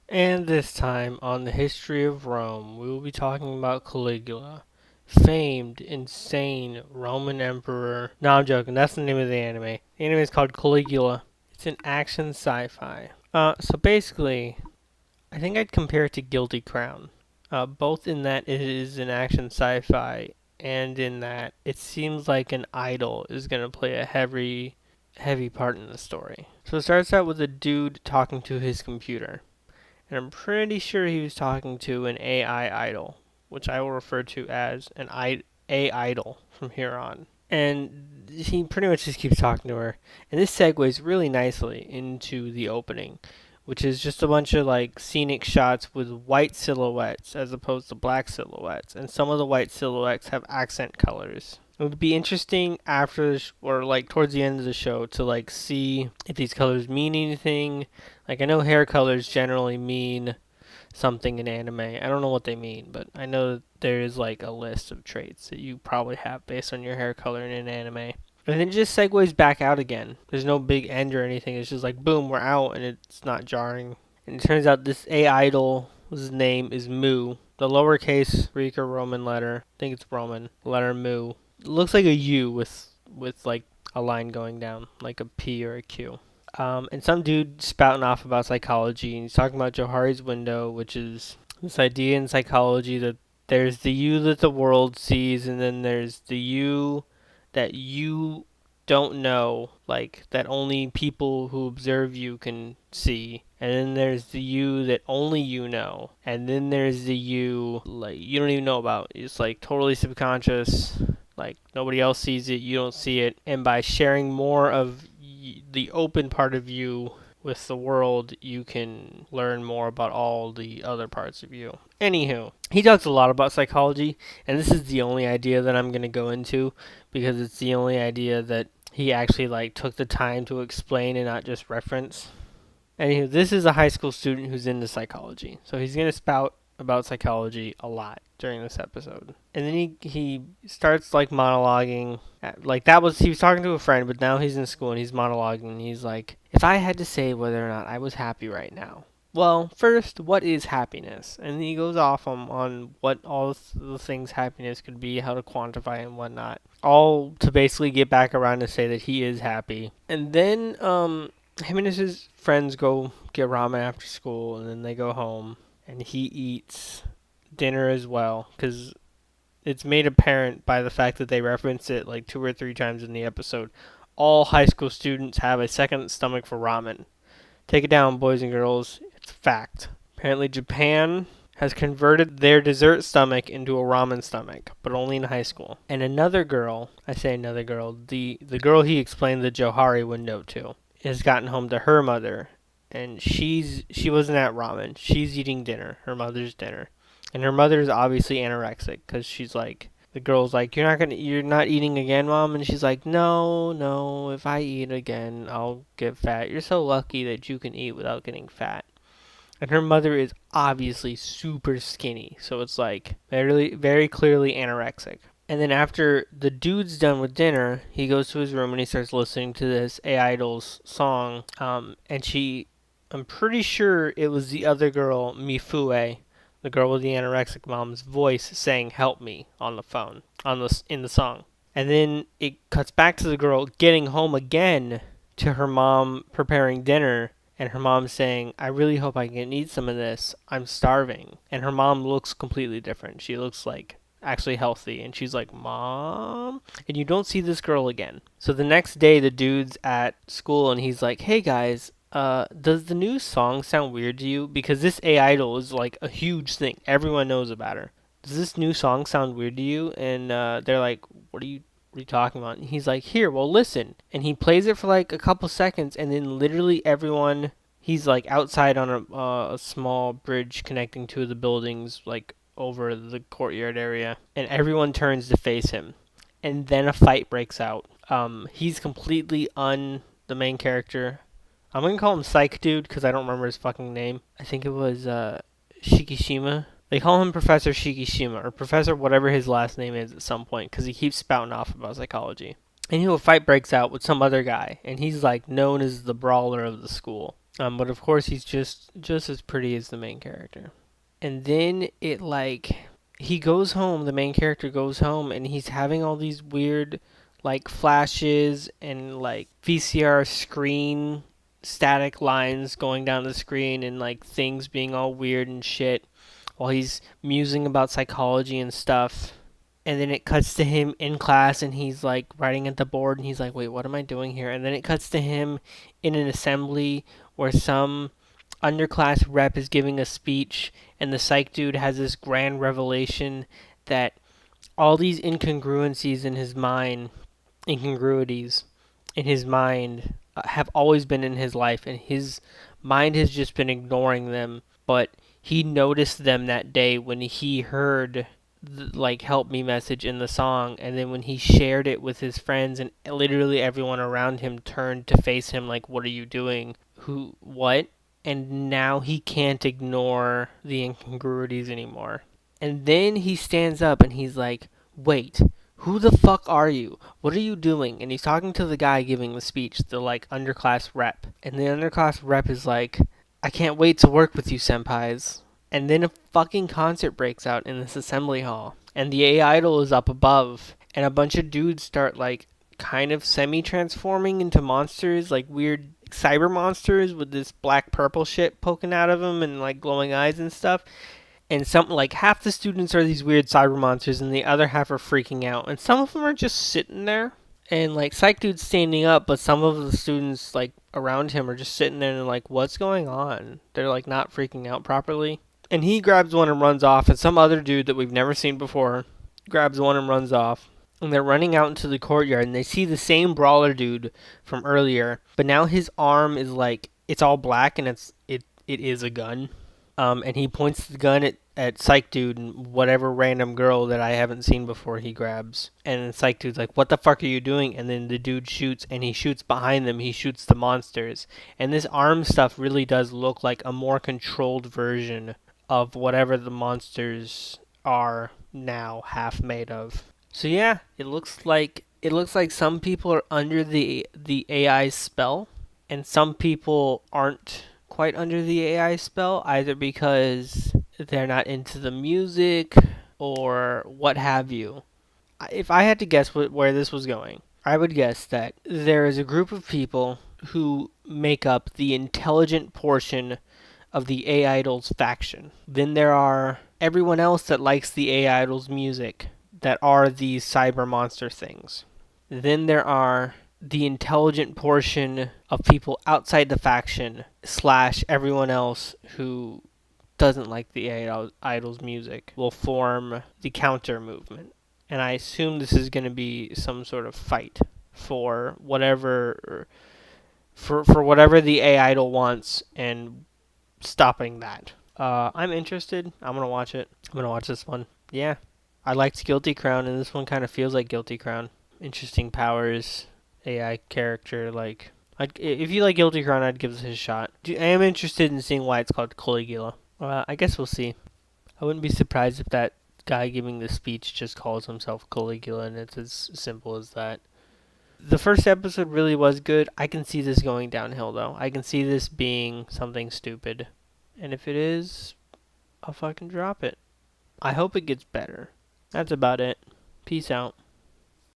And this time on the history of Rome, we will be talking about Caligula, famed, insane Roman emperor. No, I'm joking. That's the name of the anime. The anime is called Caligula. It's an action sci-fi. So basically, I think I'd compare it to Guilty Crown. Both in that it is an action sci-fi, and in that it seems like an idol is going to play a heavy part in the story. So it starts out with a dude talking to his computer. And I'm pretty sure he was talking to an AI idol, which I will refer to as an A idol from here on. And he pretty much just keeps talking to her. And this segues really nicely into the opening, which is just a bunch of like scenic shots with white silhouettes as opposed to black silhouettes. And some of the white silhouettes have accent colors. It would be interesting after or like towards the end of the show to like see if these colors mean anything. Like I know hair colors generally mean something in anime. I don't know what they mean, but I know that there is like a list of traits that you probably have based on your hair color in an anime. And then it just segues back out again. There's no big end or anything. It's just like boom, we're out, and it's not jarring. And it turns out this A idol's name is Mu. The lowercase Greek or Roman letter, I think it's Roman letter Mu. It looks like a U with like a line going down, like a P or a Q. And some dude spouting off about psychology, and he's talking about Johari's window, which is this idea in psychology that there's the you that the world sees, and then there's the you that you don't know, like that only people who observe you can see. And then there's the you that only you know. And then there's the you like you don't even know about. It's like totally subconscious. Like nobody else sees it, you don't see it. And by sharing more of the open part of you with the world, you can learn more about all the other parts of you. Anywho, he talks a lot about psychology, and this is the only idea that I'm going to go into because it's the only idea that he actually like took the time to explain and not just reference. Anywho, this is a high school student who's into psychology, so he's going to spout about psychology a lot during this episode. And then he starts like monologuing. Like that was he was talking to a friend, but now he's in school and he's monologuing. And he's like, if I had to say whether or not I was happy right now. Well, first, what is happiness? And he goes off on what all the things happiness could be, how to quantify and whatnot. All to basically get back around to say that he is happy. And then him and his friends go get ramen after school, and then they go home, and he eats dinner as well, because it's made apparent by the fact that they reference it like 2 or 3 times in the episode. All high school students have a second stomach for ramen. Take it down, boys and girls. It's a fact. Apparently, Japan has converted their dessert stomach into a ramen stomach, but only in high school. And another girl, I say another girl, the girl he explained the Johari window to, has gotten home to her mother, and she wasn't at ramen. She's eating dinner, her mother's dinner, and her mother's obviously anorexic because she's like, the girl's like, you're not eating again, mom, and she's like, no, if I eat again, I'll get fat. You're so lucky that you can eat without getting fat. And her mother is obviously super skinny, so it's like very clearly anorexic. And then after the dude's done with dinner, he goes to his room and he starts listening to this A Idol's song. And I'm pretty sure it was the other girl, Mifue, the girl with the anorexic mom's voice saying "Help me" on the phone in the song. And then it cuts back to the girl getting home again to her mom preparing dinner, and her mom saying, I really hope I can eat some of this. I'm starving. And her mom looks completely different. She looks like actually healthy. And she's like, Mom? And you don't see this girl again. So the next day, the dude's at school and he's like, hey guys, does the new song sound weird to you? Because this A Idol is like a huge thing. Everyone knows about her. Does this new song sound weird to you? And they're like, what are you talking about? And he's like, here, well, listen. And he plays it for like a couple seconds, and then literally everyone, he's like outside on a small bridge connecting two of the buildings, like over the courtyard area, and everyone turns to face him. And then a fight breaks out. He's completely the main character. I'm gonna call him Psych Dude because I don't remember his fucking name. I think it was Shikishima. They call him Professor Shikishima, or Professor whatever his last name is at some point, because he keeps spouting off about psychology. And a fight breaks out with some other guy, and he's like known as the brawler of the school. But of course, he's just as pretty as the main character. And then it like he goes home. The main character goes home, and he's having all these weird like flashes and like VCR screen static lines going down the screen and like things being all weird and shit while he's musing about psychology and stuff. And then it cuts to him in class and he's like writing at the board and he's like, wait, what am I doing here? And then it cuts to him in an assembly where some underclass rep is giving a speech and the psych dude has this grand revelation that all these incongruities in his mind have always been in his life and his mind has just been ignoring them, but he noticed them that day when he heard the, like help me message in the song, and then when he shared it with his friends and literally everyone around him turned to face him like, what are you doing, who, what? And now he can't ignore the incongruities anymore. And then he stands up and he's like, wait, who the fuck are you? What are you doing? And he's talking to the guy giving the speech, the like underclass rep. And the underclass rep is like, I can't wait to work with you senpais. And then a fucking concert breaks out in this assembly hall. And the A idol is up above. And a bunch of dudes start like kind of semi-transforming into monsters, like weird cyber monsters with this black purple shit poking out of them and like glowing eyes and stuff. And some like half the students are these weird cyber monsters and the other half are freaking out. And some of them are just sitting there. And like Psych Dude's standing up, but some of the students like around him are just sitting there and like, what's going on? They're like not freaking out properly. And he grabs one and runs off, and some other dude that we've never seen before grabs one and runs off. And they're running out into the courtyard and they see the same brawler dude from earlier, but now his arm is like it's all black and it is a gun. And he points the gun at Psych Dude and whatever random girl that I haven't seen before he grabs. And Psych Dude's like, what the fuck are you doing? And then the dude shoots and he shoots behind them. He shoots the monsters. And this arm stuff really does look like a more controlled version of whatever the monsters are now half made of. So yeah, it looks like some people are under the AI spell and some people aren't quite under the AI spell, either because they're not into the music or what have you. If I had to guess where this was going, I would guess that there is a group of people who make up the intelligent portion of the A Idol's faction. Then there are everyone else that likes the A Idol's music that are these cyber monster things. Then there are the intelligent portion of people outside the faction slash everyone else who doesn't like the idol's music will form the counter movement. And I assume this is going to be some sort of fight for whatever for whatever the A idol wants and stopping that. I'm interested. I'm gonna watch it. I'm gonna watch this one. Yeah, I liked Guilty Crown, and this one kind of feels like Guilty Crown. Interesting powers, AI character. Like, if you like Guilty Crown, I'd give this a shot. I am interested in seeing why it's called Caligula. I guess we'll see. I wouldn't be surprised if that guy giving the speech just calls himself Caligula, and it's as simple as that. The first episode really was good. I can see this going downhill, though. I can see this being something stupid. And if it is, I'll fucking drop it. I hope it gets better. That's about it. Peace out.